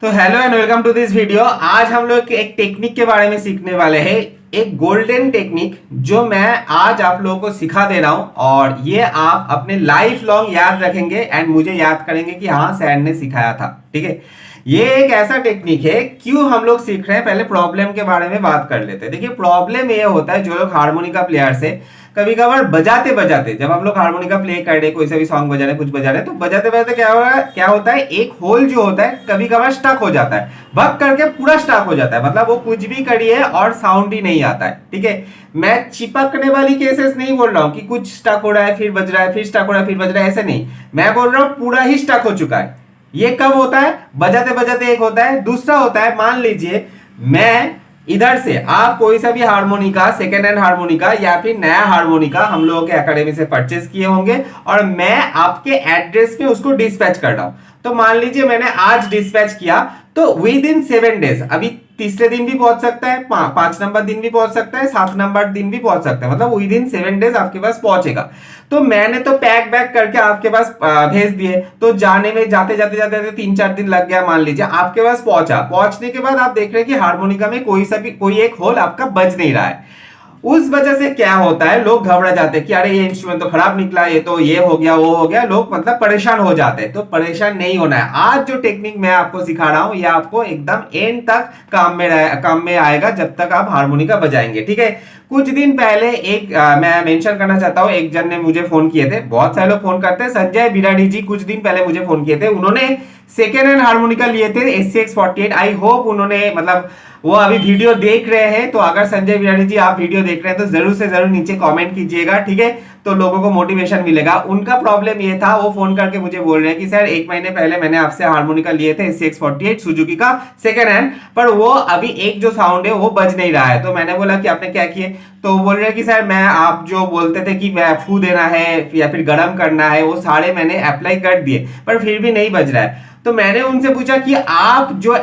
तो hello and welcome to this video. आज हम लोग एक टेक्निक के बारे में सीखने वाले हैं, एक गोल्डन टेक्निक जो मैं आज आप लोगों को सिखा दे रहा हूं और ये आप अपने लाइफ लॉन्ग याद रखेंगे एंड मुझे याद करेंगे कि हाँ सैन ने सिखाया था। ठीक है, ये एक ऐसा टेक्निक है। क्यों हम लोग सीख रहे हैं, पहले प्रॉब्लम के बारे में बात कर लेते हैं। देखिए, प्रॉब्लम ये होता है जो लोग हारमोनिका प्लेयर्स है, कभी कभार बजाते बजाते जब हम लोग हारमोनिका प्ले कर रहे, कोई सा भी सॉन्ग बजा रहे, कुछ बजा रहे, तो बजाते बजाते क्या होता है एक होल जो होता है कभी कभार स्टक हो जाता है, भग करके पूरा स्टक हो जाता है। मतलब वो कुछ भी करिए और साउंड ही नहीं आता है। ठीक है, मैं चिपकने वाली केसेस नहीं बोल रहा हूं कि कुछ स्टक हो रहा है फिर बज रहा है, फिर स्टक हो रहा है फिर बज रहा है, ऐसे नहीं। मैं बोल रहा हूं पूरा ही स्टक हो चुका है। ये कब होता है? बजाते बजाते एक होता है। दूसरा होता है, मान लीजिए मैं इधर से आप कोई सा भी हारमोनिका, सेकेंड हैंड हारमोनिका या फिर नया हारमोनिका हम लोगों के एकेडमी से परचेस किए होंगे और मैं आपके एड्रेस पे उसको डिस्पैच कर रहा हूं। तो मान लीजिए मैंने आज डिस्पैच किया, तो विद इन 7 डेज, अभी तीसरे दिन भी पहुंच सकता है, 5 नंबर दिन भी पहुंच सकता है, 7 नंबर दिन भी पहुंच सकता है, मतलब विद इन 7 डेज आपके पास पहुंचेगा। तो मैंने तो पैक बैक करके आपके पास भेज दिए, तो जाने में जाते जाते जाते 3-4 दिन लग गया। मान लीजिए आपके पास पहुंचा, पहुंचने के बाद आप देख रहे हैं कि हारमोनिका में कोई एक होल आपका बज नहीं रहा है। उस वजह से क्या होता है, लोग घबरा जाते हैं कि अरे ये इंस्ट्रूमेंट तो खराब निकला, ये तो ये हो गया वो हो गया, लोग मतलब परेशान हो जाते हैं। तो परेशान नहीं होना है। आज जो टेक्निक मैं आपको सिखा रहा हूं ये आपको एकदम एंड तक काम में आएगा जब तक आप हारमोनिका बजाएंगे। ठीक है, कुछ दिन पहले मैं मेंशन करना चाहता हूं, एक जन ने मुझे फोन किए थे, बहुत सारे लोग फोन करते हैं, संजय बिराड़ी जी कुछ दिन पहले मुझे फोन किए थे। उन्होंने सेकेंड हैंड हारमोनिका लिए थे SCX48। आई होप उन्होंने मतलब वो अभी वीडियो देख रहे हैं। तो अगर संजय बिराड़ी जी आप वीडियो देख रहे हैं तो जरूर से जरूर नीचे कमेंट कीजिएगा। ठीक है, तो लोगों को मोटिवेशन मिलेगा। उनका प्रॉब्लम ये था, वो फोन करके मुझे बोल रहे हैं कि सर 1 महीने पहले मैंने आपसे हारमोनिका लिए थे SCX48 सुजुकी का सेकेंड हैंड, पर वो अभी एक जो साउंड है वो बज नहीं रहा है। तो मैंने बोला कि आपने क्या किए? तो बोल रहे हैं कि सर मैं आप जो बोलते थे कि फू देना है या फिर गर्म करना है, वो सारे मैंने अप्लाई कर दिए पर फिर भी नहीं बज रहा है। तो मैंने उनसे पूछा कि आप जो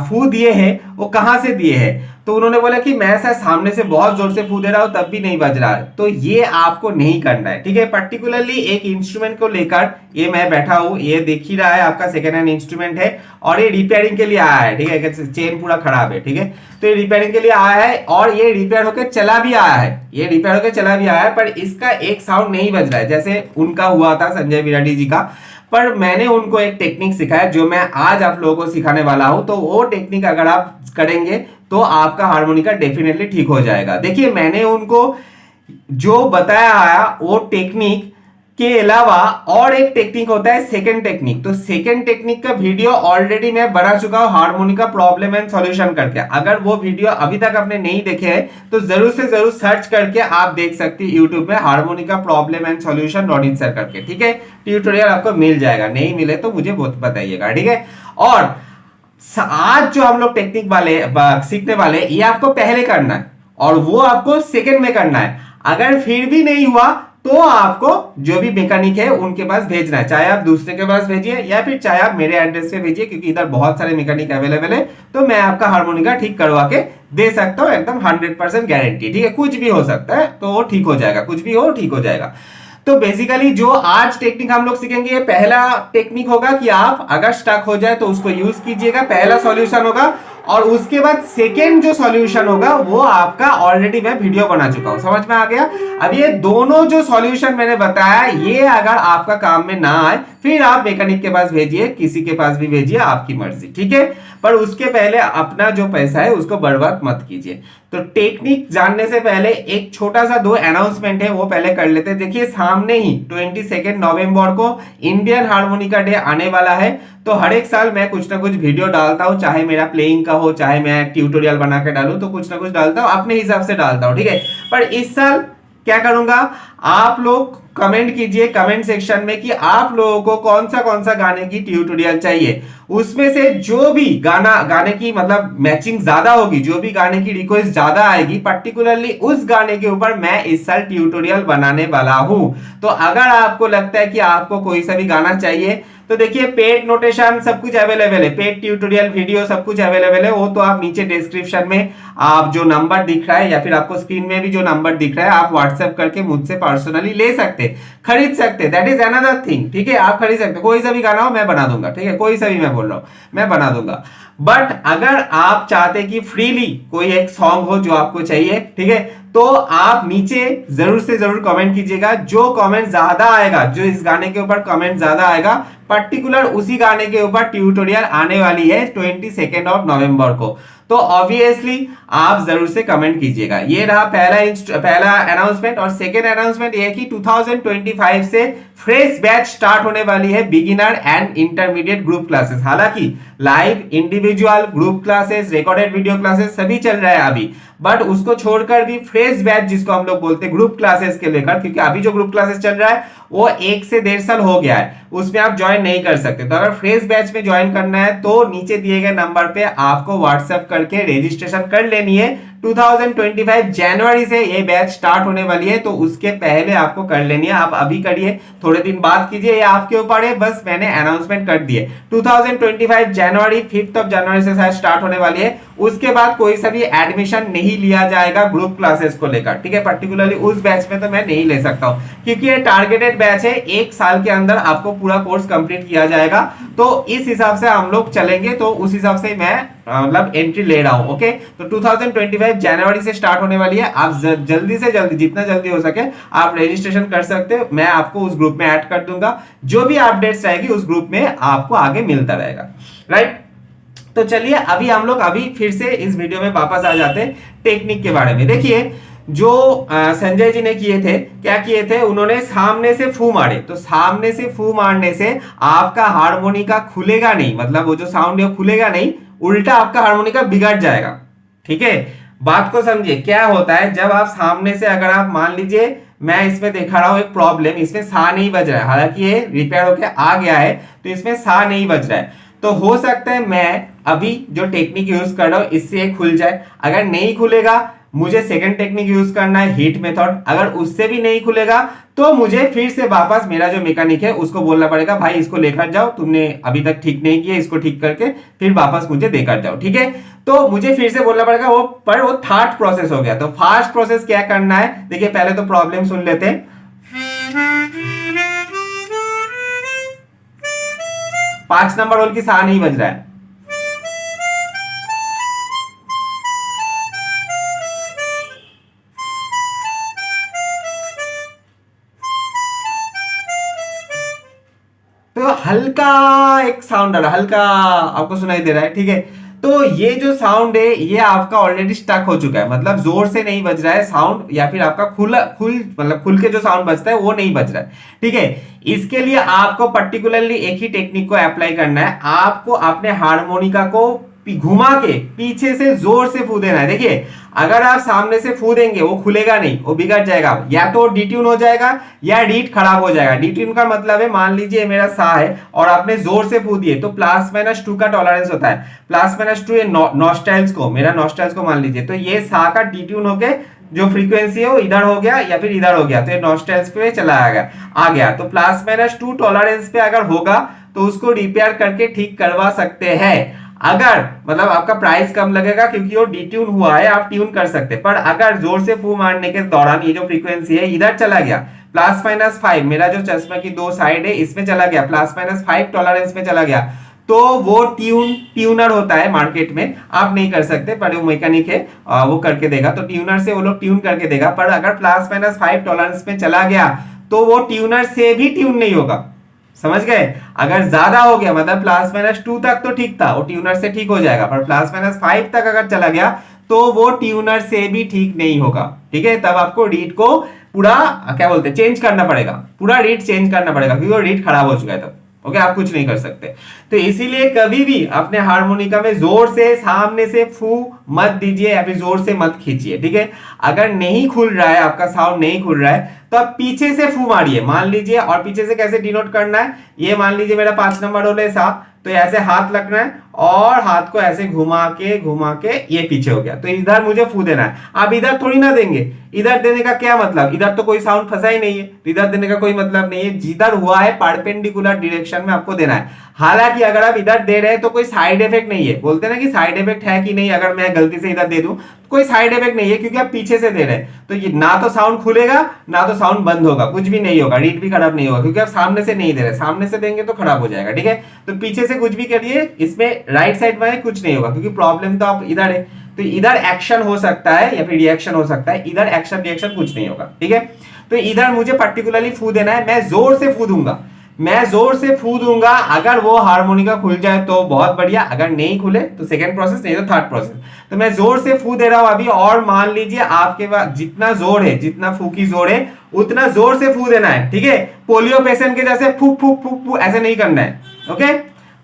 फू दिए हैं वो कहां से दिए हैं? तो उन्होंने बोला कि मैं सर सामने से बहुत जोर से फू दे रहा हूं तब भी नहीं बज रहा है। तो ये आपको नहीं करना है। ठीक है, पर्टिकुलरली एक इंस्ट्रूमेंट को लेकर ये मैं बैठा हूं, ये देख ही रहा है आपका सेकेंड हैंड इंस्ट्रूमेंट है और ये रिपेयरिंग के लिए आया है। ठीक है, चेन पूरा खराब है। ठीक है, तो ये रिपेयरिंग के लिए आया है और ये रिपेयर होकर चला भी आया है, ये रिपेयर होकर चला भी आया है, पर इसका एक साउंड नहीं बज रहा है जैसे उनका हुआ था संजय बिराड़ी जी का। पर मैंने उनको एक टेक्निक सिखाया जो मैं आज आप लोगों को सिखाने वाला हूं। तो वो टेक्निक अगर आप करेंगे तो आपका हारमोनिका डेफिनेटली ठीक हो जाएगा। देखिए, मैंने उनको जो बताया है वो टेक्निक के अलावा और एक टेक्निक होता है सेकंड टेक्निक। तो सेकंड टेक्निक का वीडियो ऑलरेडी मैं बना चुका हूं, हारमोनिका प्रॉब्लम एंड सॉल्यूशन करके। अगर वो वीडियो अभी तक आपने नहीं देखे हैं तो जरूर से जरूर सर्च करके आप देख सकते हैं यूट्यूब में, harmonica problem and solution Ronin sir करके। ठीक है, ट्यूटोरियल आपको मिल जाएगा, नहीं मिले तो मुझे बहुत बताइएगा। ठीक है, और आज जो हम लोग टेक्निक वाले सीखने वाले, ये आपको पहले करना है और वो आपको सेकंड में करना है। अगर फिर भी नहीं हुआ तो आपको जो भी मैकेनिक है उनके पास भेजना है, चाहे आप दूसरे के पास भेजिए या फिर चाहे आप मेरे एड्रेस पे भेजिए, क्योंकि इधर बहुत सारे मैकेनिक अवेलेबल है। तो मैं आपका हारमोनिका ठीक करवा के दे सकता हूं, एकदम 100% गारंटी। ठीक है, कुछ भी हो सकता है तो वो ठीक हो जाएगा, कुछ भी हो ठीक हो जाएगा। तो बेसिकली जो आज टेक्निक हम लोग सीखेंगे, ये पहला टेक्निक होगा कि आप अगर स्टक हो जाए तो उसको यूज कीजिएगा, पहला सॉल्यूशन होगा। और उसके बाद सेकेंड जो सॉल्यूशन होगा वो आपका ऑलरेडी मैं वीडियो बना चुका हूं, समझ में आ गया? अब ये दोनों जो सॉल्यूशन मैंने बताया, ये अगर आपका काम में ना आए फिर आप मैकेनिक के पास भेजिए, किसी के पास भी भेजिए, आपकी मर्जी। ठीक है, पर उसके पहले अपना जो पैसा है उसको बर्बाद मत कीजिए। तो टेक्निक जानने से पहले एक छोटा सा 2 अनाउंसमेंट है, वो पहले कर लेते हैं। देखिए, सामने ही 22 नवंबर को इंडियन हारमोनिका डे आने वाला है। तो हर एक साल मैं कुछ ना कुछ वीडियो डालता हूं, चाहे मेरा प्लेइंग का हो, चाहे मैं ट्यूटोरियल बना के डालूं, तो कुछ ना कुछ डालता हूं, अपने हिसाब से डालता हूं। ठीक है, पर इस साल क्या करूंगा, आप लोग कमेंट कीजिए कमेंट सेक्शन में कि आप लोगों को कौन सा गाने की ट्यूटोरियल चाहिए। उसमें से जो भी गाने की मतलब मैचिंग ज्यादा होगी, जो भी गाने की रिक्वेस्ट ज्यादा आएगी, पर्टिकुलरली उस गाने के ऊपर मैं इस साल ट्यूटोरियल बनाने वाला हूं। तो अगर आपको लगता है कि आपको कोई सा भी गाना चाहिए तो देखिए पेड नोटेशन सब कुछ अवेलेबल है, पेड ट्यूटोरियल वीडियो सब कुछ अवेलेबल है। वो तो आप नीचे डिस्क्रिप्शन में आप जो नंबर दिख रहा है या फिर आपको स्क्रीन में भी जो नंबर दिख रहा है आप व्हाट्सएप करके मुझसे पर्सनली ले सकते, खरीद सकते, दैट इज अनदर थिंग। ठीक है, आप खरीद सकते, कोई सा भी गाना हो मैं बना दूंगा। ठीक है, कोई सा भी मैं बोल रहा हूं मैं बना दूंगा। बट अगर आप चाहते कि फ्रीली कोई एक सॉन्ग हो जो आपको चाहिए, ठीक है, तो आप नीचे जरूर से जरूर कमेंट कीजिएगा। जो कमेंट ज्यादा आएगा, जो इस गाने के ऊपर कमेंट ज्यादा आएगा, पर्टिकुलर उसी गाने के ऊपर ट्यूटोरियल आने वाली है 22 नवंबर को। तो ऑब्वियसली आप जरूर से कमेंट कीजिएगा। ये रहा पहला अनाउंसमेंट। और सेकेंड अनाउंसमेंट ये है कि 2025 से फ्रेश बैच स्टार्ट होने वाली है, beginner and intermediate group classes. हालांकि live individual group classes, recorded video classes सभी चल रहा है अभी, बट उसको छोड़कर भी फ्रेश बैच जिसको हम लोग बोलते हैं ग्रुप क्लासेस के लेकर, क्योंकि अभी जो ग्रुप क्लासेस चल रहा है वो 1 से 1.5 साल हो गया है, उसमें आप ज्वाइन नहीं कर सकते। तो अगर फ्रेश बैच में ज्वाइन करना है तो नीचे दिए गए नंबर पे आपको व्हाट्सएप करके रजिस्ट्रेशन कर लेनी है। 2025 जनवरी से ये बैच स्टार्ट होने वाली है, तो उसके पहले आपको कर लेनी है। आप अभी करिए, थोड़े दिन बाद कीजिए, ये आपके ऊपर है, बस मैंने अनाउंसमेंट कर दिए। 2025 जनवरी 5 जनवरी से शायद स्टार्ट होने वाली है। उसके बाद कोई सा भी एडमिशन नहीं लिया जाएगा ग्रुप क्लासेस को लेकर। ठीक है, पर्टिकुलरली उस बैच में तो मैं नहीं ले सकता हूं, क्योंकि ये टारगेटेड बैच है, 1 साल के अंदर आपको पूरा कोर्स कंप्लीट किया जाएगा। तो इस हिसाब से हम लोग चलेंगे, तो उस हिसाब से मैं मतलब एंट्री ले रहा हूं। ओके, तो 2025 जनवरी से स्टार्ट होने वाली है। आप जल्दी से जल्दी, जितना जल्दी हो सके आप रजिस्ट्रेशन कर सकते हो। मैं आपको उस ग्रुप में ऐड कर दूंगा, जो भी अपडेट्स रहेगी उस ग्रुप में आपको आगे मिलता रहेगा। राइट, तो चलिए अभी हम लोग फिर से इस वीडियो में वापस आ जाते हैं टेक्निक के बारे में। देखिए जो संजय जी ने किए थे, क्या किए थे, उन्होंने सामने से फू मारे। तो सामने से फू मारने से आपका हारमोनिका खुलेगा नहीं, मतलब वो जो साउंड है वो खुलेगा नहीं, उल्टा आपका हारमोनिका बिगड़ जाएगा। ठीक है, बात को समझिए। क्या होता है जब आप सामने से, अगर आप मान लीजिए मैं इसमें दिखा रहा हूं एक प्रॉब्लम, इसमें सा नहीं बज रहा है, हालांकि ये रिपेयर होके आ गया है, तो इसमें सा नहीं बज रहा है, तो हो सकता है मैं अभी जो टेक्निक यूज कर रहा हूं इससे खुल जाए। अगर नहीं खुलेगा, मुझे सेकंड टेक्निक यूज करना है, हीट मेथड। अगर उससे भी नहीं खुलेगा तो मुझे फिर से वापस मेरा जो मैकेनिक है उसको बोलना पड़ेगा, भाई इसको लेकर जाओ, तुमने अभी तक ठीक नहीं किया, इसको ठीक करके फिर वापस मुझे देकर जाओ। ठीक है, तो मुझे फिर से बोलना पड़ेगा, वो थर्ड प्रोसेस हो गया। तो फास्ट प्रोसेस क्या करना है, देखिए पहले तो प्रॉब्लम सुन लेते हैं। 5 नंबर होल की सा नहीं बज रहा है। तो हल्का एक साउंड आ रहा है, हल्का आपको सुनाई दे रहा है। ठीक है, तो ये जो साउंड है ये आपका ऑलरेडी स्टक हो चुका है, मतलब जोर से नहीं बज रहा है साउंड, या फिर आपका खुल के जो साउंड बजता है वो नहीं बज रहा है। ठीक है, इसके लिए आपको पर्टिकुलरली एक ही टेक्निक को अप्लाई करना है। आपको अपने हारमोनिका को घुमा के पीछे से जोर से फू देना है। देखिए अगर आप सामने से फू देंगे वो खुलेगा नहीं, वो बिगड़ जाएगा, या तो डिट्यून हो जाएगा या रीड खराब हो जाएगा। डिट्यून का मतलब है, मान लीजिए मेरा सा है और आपने जोर से फू दिए, तो +-2 का टॉलरेंस होता है। +-2 ये नॉस्टैल्स को, मेरा नॉस्टैल्स को मान लीजिए, तो ये सा का डिट्यून होके जो फ्रीक्वेंसी है वो इधर हो गया या फिर इधर हो गया, तो ये नॉस्टैल्स पे चला आ गया। तो +-2 टॉलरेंस पे अगर होगा तो उसको रिपेयर करके ठीक करवा सकते हैं। अगर मतलब आपका प्राइस कम लगेगा क्योंकि वो डिट्यून हुआ है, आप ट्यून कर सकते हैं। पर अगर जोर से फू मारने के दौरान ये जो फ्रीक्वेंसी है इधर चला गया, +-5, मेरा जो चश्मा की 2 साइड है इसमें चला गया, +-5 टॉलरेंस में चला गया, तो वो ट्यूनर होता है मार्केट में, आप नहीं कर सकते, पर वो मैकेनिक है वो करके देगा। तो ट्यूनर से वो लोग ट्यून करके देगा। पर अगर +-5 टॉलरेंस में चला गया तो वो ट्यूनर से भी ट्यून नहीं होगा, समझ गए। अगर ज्यादा हो गया, मतलब +-2 तक तो ठीक था, वो ट्यूनर से ठीक हो जाएगा, पर +-5 तक अगर चला गया तो वो ट्यूनर से भी ठीक नहीं होगा। ठीक है, तब आपको रीड को पूरा क्या बोलते हैं चेंज करना पड़ेगा, पूरा रीड चेंज करना पड़ेगा, क्योंकि वो रीड खराब हो चुका है तब। ओके, आप कुछ नहीं कर सकते। तो इसीलिए कभी भी अपने हारमोनिका में जोर से सामने से फू मत दीजिए या फिर जोर से मत खींचिए। ठीक है, अगर नहीं खुल रहा है, आपका साउंड नहीं खुल रहा है, तो आप पीछे से फू मारिए, मान लीजिए। और पीछे से कैसे डिनोट करना है, ये मान लीजिए मेरा 5 नंबर होल है सा, तो ऐसे हाथ लगना है और हाथ को ऐसे घुमा के ये पीछे हो गया, तो इधर मुझे फू देना है। अब इधर थोड़ी ना देंगे, इधर देने का क्या मतलब, इधर तो कोई साउंड फंसा ही नहीं है, तो इधर देने का कोई मतलब नहीं है। जिधर हुआ है परपेंडिकुलर डायरेक्शन में आपको देना है। हालांकि अगर आप इधर दे रहे हैं तो कोई साइड इफेक्ट नहीं है, बोलते हैं ना कि साइड इफेक्ट है कि नहीं, अगर मैं गलती से इधर दे दूं कोई साइड इफेक्ट नहीं है, क्योंकि आप पीछे से दे रहे हैं, तो ये ना तो साउंड खुलेगा ना तो साउंड बंद होगा, कुछ भी नहीं होगा, रीड भी खराब नहीं होगा, क्योंकि आप सामने से नहीं दे रहे, सामने से देंगे तो खराब हो जाएगा, ठीक है। तो पीछे से कुछ भी करिए, इसमें राइट साइड में कुछ नहीं होगा, क्योंकि प्रॉब्लम तो आप इधर है, तो इधर एक्शन हो सकता है या फिर रिएक्शन हो सकता है, इधर एक्शन रिएक्शन कुछ नहीं होगा, ठीक है। तो इधर मुझे पर्टिकुलरली फू देना है, मैं जोर से फू दूंगा, मैं जोर से फू दूंगा, अगर वो हारमोनिका खुल जाए तो बहुत बढ़िया, अगर नहीं खुले तो सेकंड प्रोसेस, नहीं तो थर्ड प्रोसेस। तो मैं जोर से फू दे रहा हूं अभी, और मान लीजिए आपके पास जितना जोर है, जितना फू की जोर है उतना जोर से फू देना है, ठीक है। पोलियो पेशेंट के जैसे फूक फूक फूक फूक ऐसे नहीं करना है, ओके।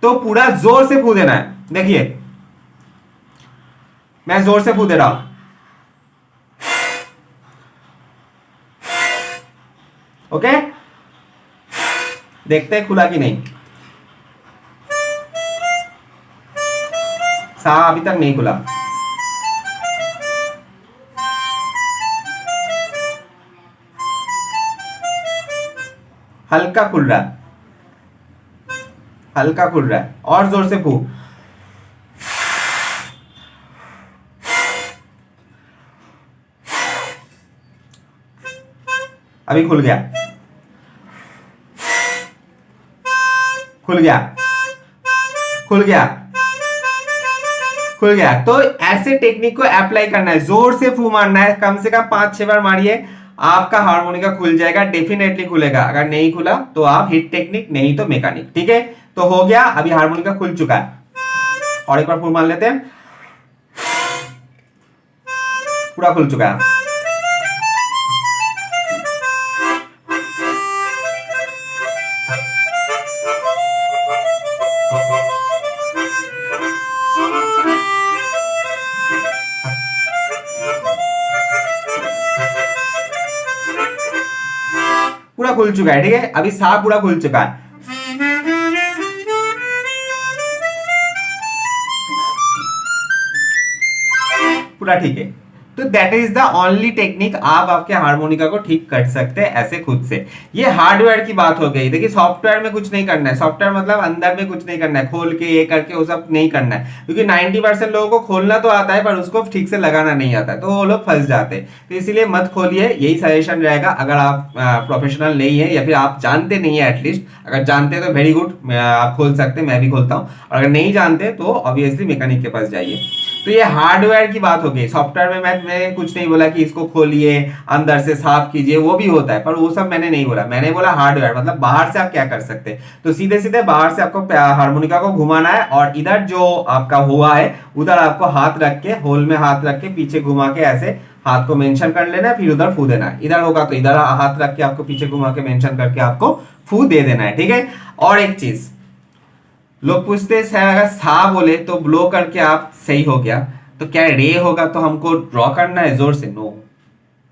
तो पूरा जोर से फू देना है, देखिए मैं जोर से फू दे रहा हूं, ओके। देखते हैं खुला कि नहीं, सा अभी तक नहीं खुला, हल्का खुल रहा है, हल्का खुल रहा है, और जोर से फू, अभी खुल गया, खुल गया, खुल गया, खुल गया। तो ऐसे टेक्निक को अप्लाई करना है, जोर से फू मारना है, कम से कम 5-6 बार मारिए, आपका हारमोनिका खुल जाएगा, डेफिनेटली खुलेगा। अगर नहीं खुला तो आप हिट टेक्निक, नहीं तो मैकेनिक, ठीक है। तो हो गया, अभी हारमोनिका खुल चुका है, और एक बार फू मार लेते हैं, पूरा खुल चुका है। पूरा खुल चुका है, ठीक है। अभी सा पूरा खुल चुका है, पूरा ठीक है। तो that is the only technique, आप आपके हारमोनिका को ठीक कर सकते हैं ऐसे खुद से। ये हार्डवेयर की बात हो गई। देखिए सॉफ्टवेयर में कुछ नहीं करना है, सॉफ्टवेयर मतलब अंदर में कुछ नहीं करना है, खोल के ये करके वो सब नहीं करना है, क्योंकि 90% लोगों को खोलना तो आता है पर उसको ठीक से लगाना नहीं आता है, तो वो लोग फंस जाते हैं। तो इसीलिए मत खोलिए, यही सजेशन रहेगा। अगर आप प्रोफेशनल नहीं है या फिर आप जानते नहीं है, एटलीस्ट अगर जानते हैं तो वेरी गुड, आप खोल सकते हैं, मैं भी खोलता हूँ। और अगर नहीं जानते तो ऑब्वियसली मैकेनिक के पास जाइए। तो ये हार्डवेयर की बात हो गई। सॉफ्टवेयर में मैंने कुछ नहीं बोला कि इसको खोलिए, अंदर से साफ कीजिए, वो भी होता है, पर वो सब मैंने नहीं बोला। मैंने बोला हार्डवेयर मतलब बाहर से आप क्या कर सकते हैं। तो सीधे सीधे बाहर से आपको हारमोनिका को घुमाना है, और इधर जो आपका हुआ है उधर आपको हाथ रख के, होल में हाथ रख के पीछे घुमा के ऐसे हाथ को मेंशन कर लेना है, फिर उधर फू देना है। इधर होगा तो इधर हाथ रख के आपको पीछे घुमा के मेंशन करके आपको फू दे देना है, ठीक है। और एक चीज लोग पूछते हैं अगर सा बोले तो ब्लो करके आप सही हो गया, तो क्या रे होगा तो हमको ड्रॉ करना है जोर से? नो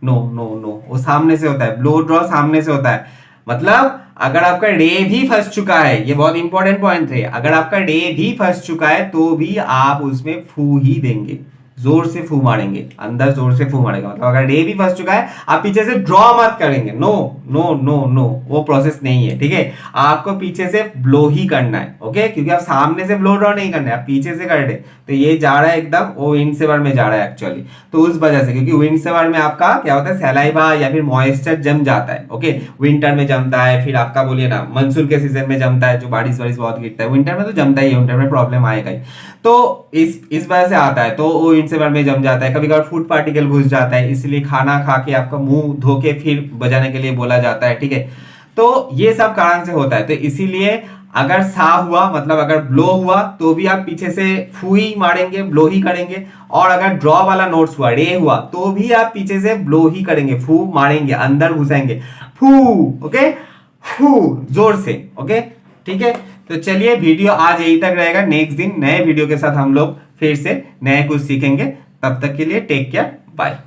नो नो नो, वो सामने से होता है, ब्लो ड्रॉ सामने से होता है। मतलब अगर आपका रे भी फंस चुका है, ये बहुत इंपॉर्टेंट पॉइंट है, अगर आपका रे भी फंस चुका है तो भी आप उसमें फू ही देंगे, जोर से फू मारेंगे, अंदर जोर से फू मारेगा। मतलब अगर रे भी फंस चुका है आप पीछे से ड्रॉ मत करेंगे, नो नो नो नो, वो प्रोसेस नहीं है, ठीक है। आपको पीछे से ब्लो ही करना है, ओके, क्योंकि आप सामने से ब्लो ड्रॉ नहीं करना है, आप पीछे से कर रहे। तो ये जा रहा है एकदम, वो विंड सेवर में जा रहा है एक्चुअली, तो उस वजह से, क्योंकि विंड सेवर में आपका क्या होता है, सैलाइवा या फिर मॉइस्चर जम जाता है, ओके। विंटर में जमता है, फिर आपका बोलिए ना मानसून के सीजन में जमता है, जो बारिश वारिश बहुत गिरता है, विंटर में तो जमता ही है, विंटर में प्रॉब्लम आएगा ही। तो इस वजह से आता है, तो वो विंड सेवर में जम जाता है। कभी कभार फूड पार्टिकल घुस जाता है, इसलिए खाना खा के आपका मुंह धो के फिर बजाने के लिए बोला जाता है, ठीक है। तो ये सब कारण से होता है। तो इसीलिए अगर सा हुआ मतलब अगर ब्लो हुआ तो भी आप पीछे से फू ही मारेंगे, ब्लो ही करेंगे। और अगर ड्रॉ वाला नोट्स हुआ, रे हुआ, तो भी आप पीछे से ब्लो ही करेंगे, फू मारेंगे, अंदर घुसेंगे, फू, ओके, फू जोर से, ओके, ठीक है। तो चलिए वीडियो आज यही तक रहेगा, नेक्स्ट दिन नए वीडियो के साथ हम लोग फिर से नए कुछ सीखेंगे। तब तक के लिए टेक केयर, बाय।